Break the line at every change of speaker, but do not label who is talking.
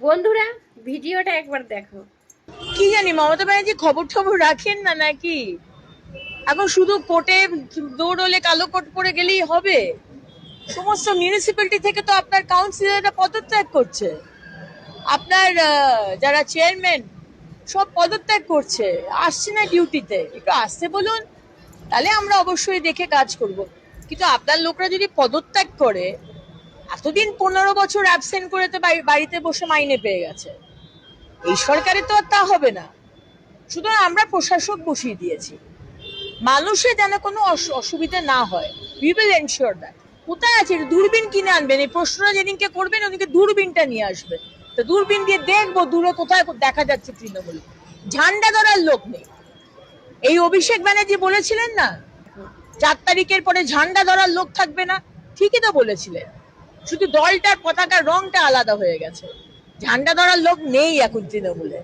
বন্ধুরা, ভিডিওটা একবার দেখো।
কি জানি মমতা ব্যানার্জি খবর টবর রাখেন না নাকি? এখন শুধু কোর্টে দৌড়লে কালো কোট পরে গেলেই হবে? সমস্ত মিউনিসিপ্যালিটি থেকে তো আপনার কাউন্সিলররা পদত্যাগ করছে, আপনার যারা চেয়ারম্যান সব পদত্যাগ করছে, আসছে না ডিউটিতে। একটু আসতে বলুন, তাহলে আমরা অবশ্যই দেখে কাজ করব। কিন্তু আপনার লোকরা যদি পদত্যাগ করে, এতদিন 15 বছর অ্যাবসেন্ট করে তো বাড়িতে বসে মাইনে পেয়ে গেছে, এই সরকারে তো আর তা হবে না। সুতরাং আমরা প্রশাসক বসিয়ে দিয়েছি, মানুষের যেন কোনো অসুবিধা না হয়। We will ensure that. কোথায় আছে দূরবীন কিনে আনবেন? এই প্রশ্নটা যেদিনকে করবেন ওদিকে দূরবীনটা নিয়ে আসবে, তো দূরবীন দিয়ে দেখবো দূরে কোথায় দেখা যাচ্ছে তৃণমূল। ঝান্ডা ধরার লোক নেই। এই অভিষেক ব্যানার্জি বলেছিলেন না 4 তারিখের পরে ঝান্ডা ধরার লোক থাকবে না, ঠিকই তো বলেছিলেন, শুধু দলটার পতাকার রংটা আলাদা হয়ে গেছে। ঝান্ডা ধরার লোক নেই এখন তৃণমূলে।